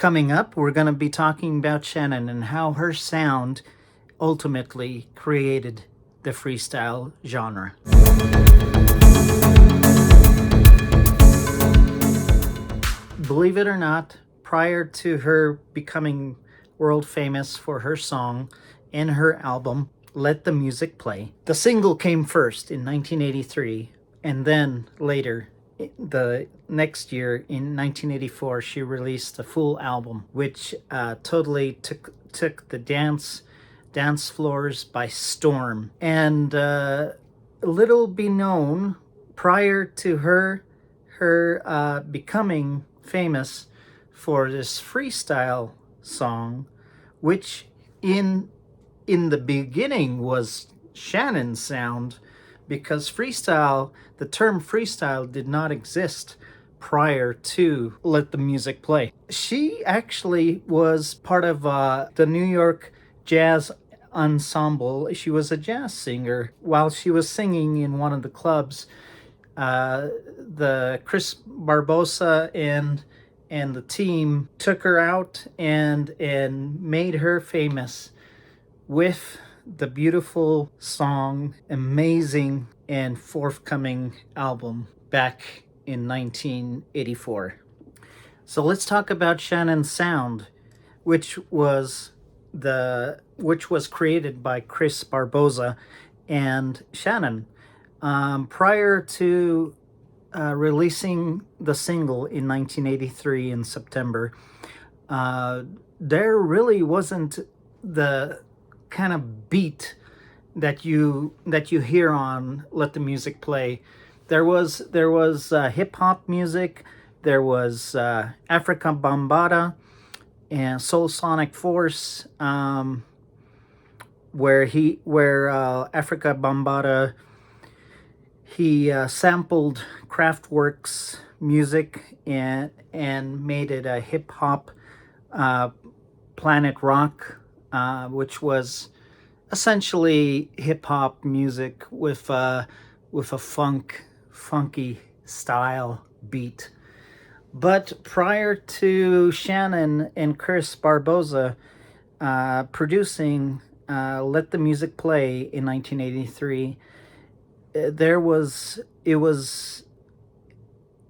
Coming up, we're going to be talking about Shannon and how her sound ultimately created the freestyle genre. Believe it or not, prior to her becoming world famous for her song and her album, Let the Music Play, the single came first in 1983, and then later, the next year in 1984, she released a full album, which totally took the dance floors by storm. And little be known, prior to her becoming famous for this freestyle song, which in the beginning was Shannon Sound, because freestyle, the term freestyle did not exist prior to Let the Music Play. She actually was part of the New York Jazz Ensemble. She was a jazz singer. While she was singing in one of the clubs, the Chris Barbosa and the team took her out and made her famous with the beautiful song, amazing and forthcoming album back in 1984. So let's talk about Shannon Sound, which was created by Chris Barbosa and Shannon. Prior to releasing the single in 1983 in September, there really wasn't the kind of beat that you hear on Let the Music Play. There was hip hop music, there was Africa Bambaataa and Soul Sonic Force, where Africa Bambaataa, he sampled Kraftwerk's music and made it a hip hop Planet Rock, which was essentially hip hop music with a funky style beat. But prior to Shannon and Chris Barbosa producing Let the Music Play in 1983, it was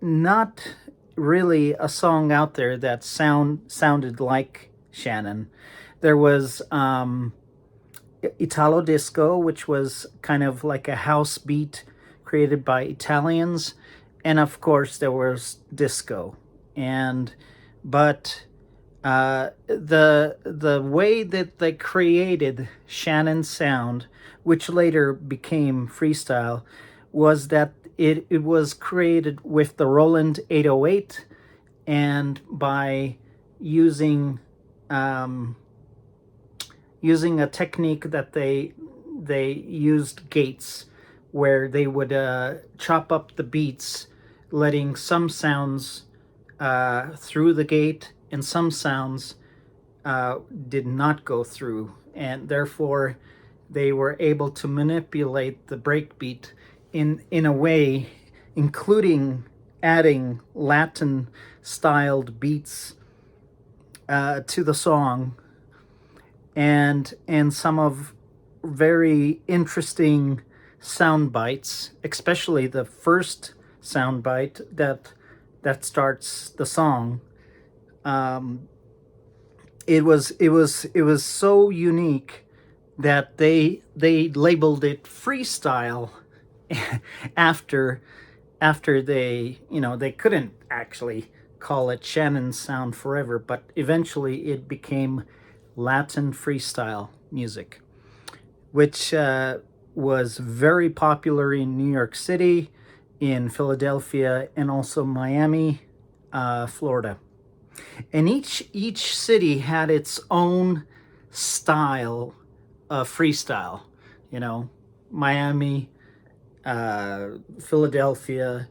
not really a song out there that sounded like Shannon. There was Italo-Disco, which was kind of like a house beat created by Italians, and of course there was disco. But the way that they created Shannon Sound, which later became freestyle, was that it was created with the Roland 808, and by using a technique that they used gates, where they would chop up the beats, letting some sounds through the gate and some sounds did not go through, and therefore they were able to manipulate the breakbeat in a way, including adding Latin styled beats to the song, and some of very interesting sound bites, especially the first sound bite that starts the song. It was so unique that they labeled it freestyle after they couldn't actually call it Shannon Sound forever, but eventually it became Latin freestyle music, which was very popular in New York City, in Philadelphia, and also Miami, Florida. And each city had its own style of freestyle. Miami, Philadelphia,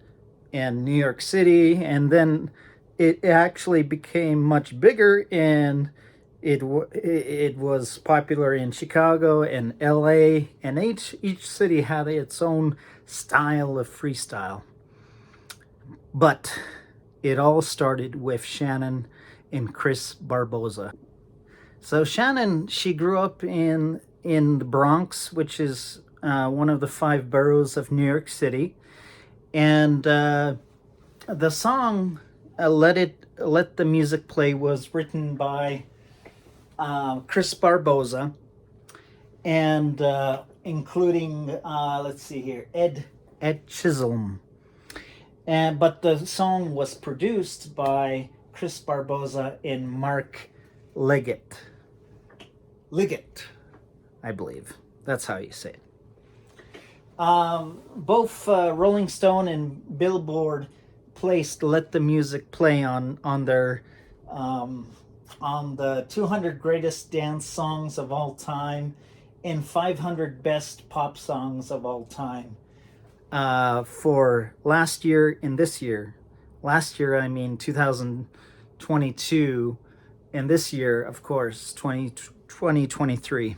and New York City, and then it actually became much bigger, and it was popular in Chicago and LA, and each city had its own style of freestyle. But it all started with Shannon and Chris Barbosa. So Shannon, she grew up in the Bronx, which is one of the five boroughs of New York City, and the song "Let the Music Play" was written by Chris Barbosa, and including let's see here, Ed Chisholm, but the song was produced by Chris Barbosa and Mark Liggett. Liggett, I believe. That's how you say it. Both Rolling Stone and Billboard placed "Let the Music Play" on their on the 200 greatest dance songs of all time and 500 best pop songs of all time for last year and this year. Last year, I mean 2022, and this year, of course, 2023.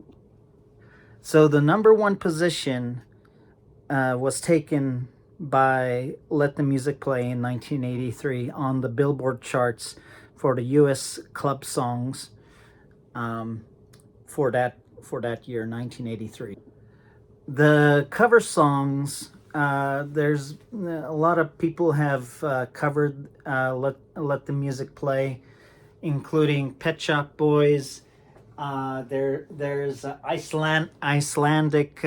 So the number one position was taken by "Let the Music Play" in 1983 on the Billboard charts for the U.S. club songs for that year, 1983. The cover songs, there's a lot of people have covered Let the Music Play, including Pet Shop Boys. There's Icelandic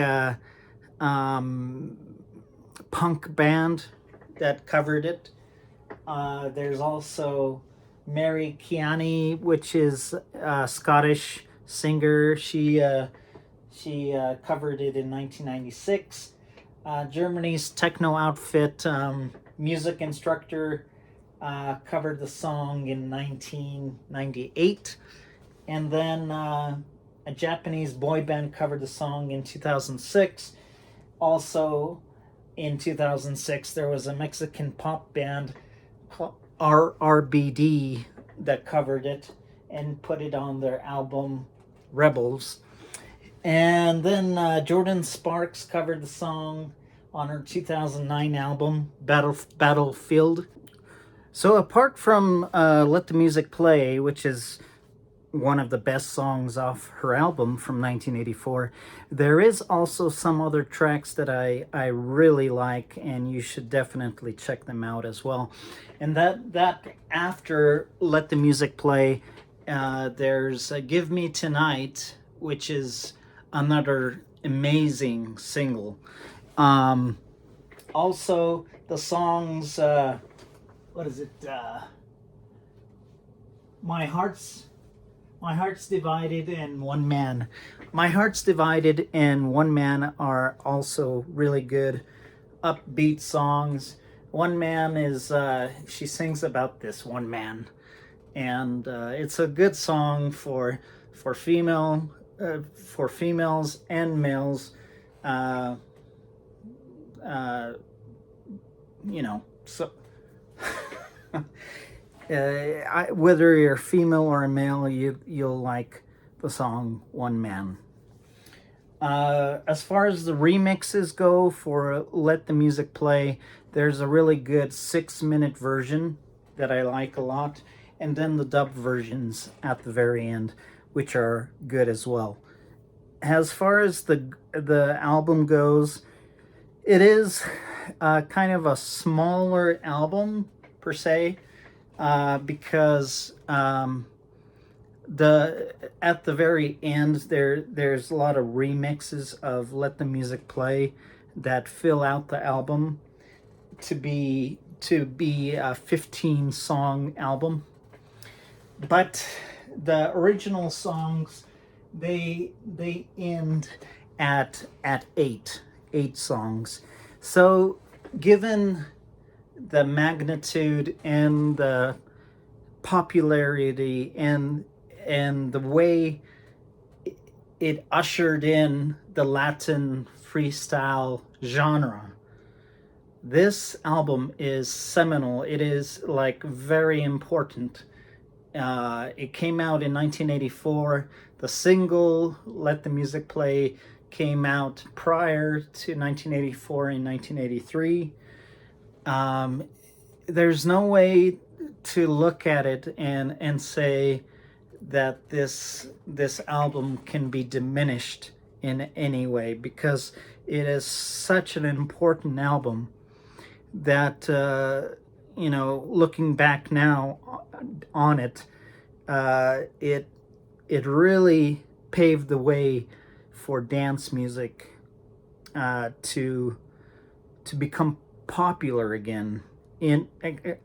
punk band that covered it. There's also Mary Keane, which is a Scottish singer. She covered it in 1996. Germany's techno outfit music instructor covered the song in 1998. And then a Japanese boy band covered the song in 2006. Also in 2006, there was a Mexican pop band called RBD that covered it and put it on their album Rebels. And then Jordan Sparks covered the song on her 2009 album Battlefield. So apart from Let the Music Play, which is one of the best songs off her album from 1984, there is also some other tracks that I really like, and you should definitely check them out as well. And that after Let the Music Play, there's Give Me Tonight, which is another amazing single. Also the songs, what is it, My Heart's Divided and One Man. My Heart's Divided and One Man are also really good upbeat songs. One Man is, she sings about this one man, and it's a good song for females and males. So whether you're female or a male, you'll like the song One Man. As far as the remixes go for Let the Music Play, there's a really good 6-minute version that I like a lot, and then the dub versions at the very end, which are good as well. As far as the album goes, it is kind of a smaller album per se, because at the very end there's a lot of remixes of Let the Music Play that fill out the album to be a 15 song album. But the original songs, they end at eight songs. So given the magnitude and the popularity and the way it ushered in the Latin freestyle genre, this album is seminal. It is like very important. It came out in 1984. The single Let the Music Play came out prior to 1984 and 1983. There's no way to look at it and say that this album can be diminished in any way, because it is such an important album that looking back now on it, it really paved the way for dance music to become popular again,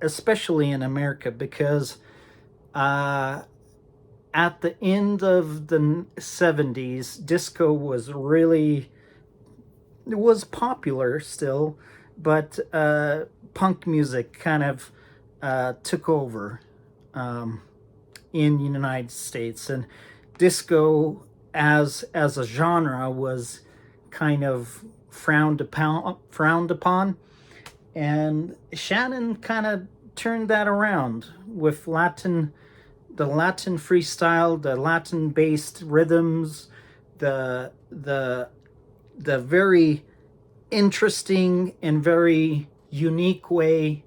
especially in America, because at the end of the 70s, disco was popular still, but punk music kind of took over in the United States, and disco as a genre was kind of frowned upon, and Shannon kind of turned that around with the Latin freestyle, the Latin based rhythms, the very interesting and very unique way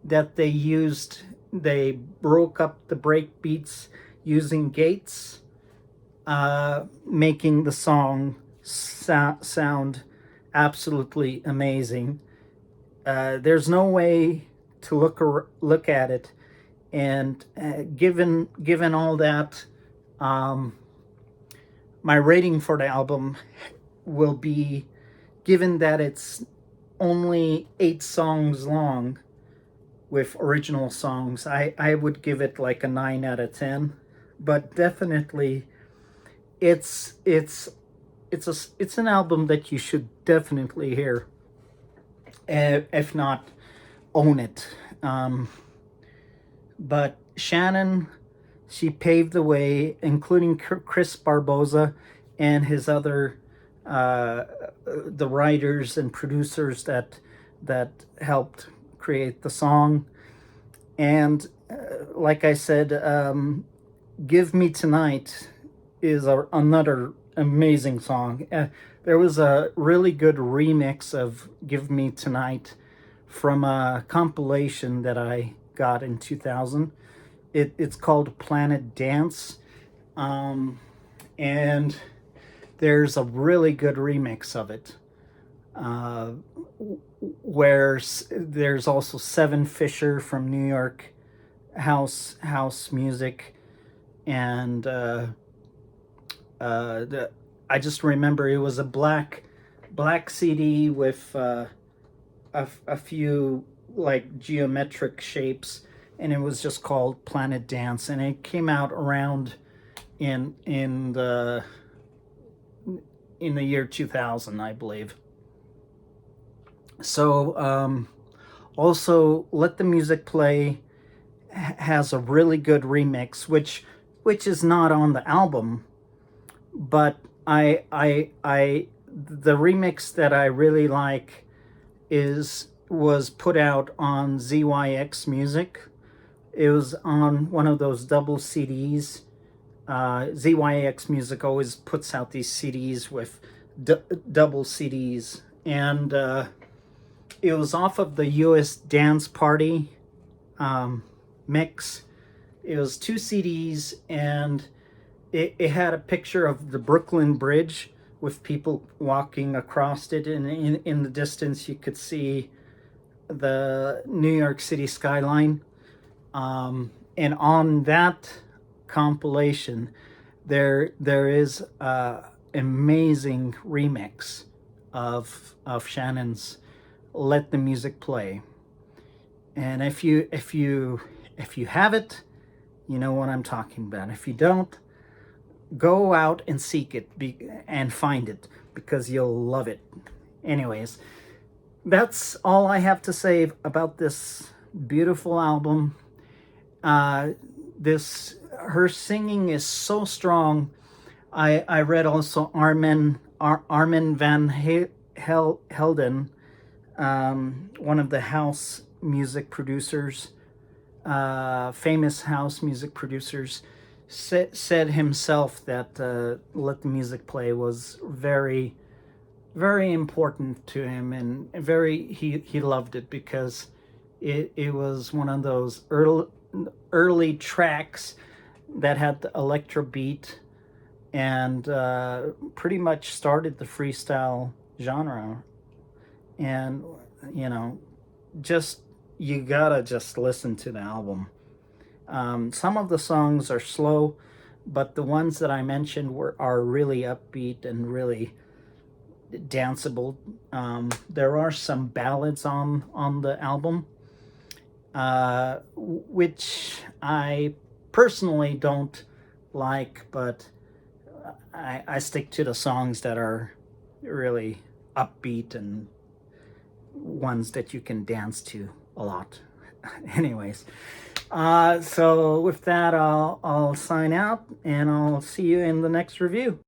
that they broke up the break beats using gates, making the song sound absolutely amazing. There's no way to look at it, and given all that, my rating for the album will be, given that it's only 8 songs long with original songs, I would give it like a 9 out of 10. But definitely, it's an album that you should definitely hear, if not own it. But Shannon, she paved the way, including Chris Barbosa and his other the writers and producers that helped create the song. And like I said, "Give Me Tonight" is another amazing song. There was a really good remix of "Give Me Tonight" from a compilation that I got in 2000. It's called Planet Dance, and there's a really good remix of it, where there's also Seven Fisher from New York house music, and I just remember it was a black CD with a few like geometric shapes, and it was just called Planet Dance, and it came out around in the year 2000, I believe. So also Let the Music Play has a really good remix, which is not on the album, but the remix that I really like was put out on ZYX Music. It was on one of those double CDs. ZYX Music always puts out these CDs with double CDs, and it was off of the US Dance Party mix. It was 2 CDs, and it had a picture of the Brooklyn Bridge with people walking across it, and in the distance you could see the New York City skyline. And on that compilation, there is a amazing remix of Shannon's "Let the Music Play." And if you have it, you know what I'm talking about. If you don't, go out and seek it and find it, because you'll love it. Anyways, that's all I have to say about this beautiful album. Her singing is so strong. I read also Armin van Helden, one of the house music producers, famous house music producers, said himself that Let the Music Play was very, very important to him, and he loved it because it was one of those early tracks that had the electro beat, and pretty much started the freestyle genre. And you know, just you gotta just listen to the album. Some of the songs are slow, but the ones that I mentioned are really upbeat and really danceable. There are some ballads on the album, which I personally don't like, but I stick to the songs that are really upbeat and ones that you can dance to a lot. Anyways, so with that, I'll sign out and I'll see you in the next review.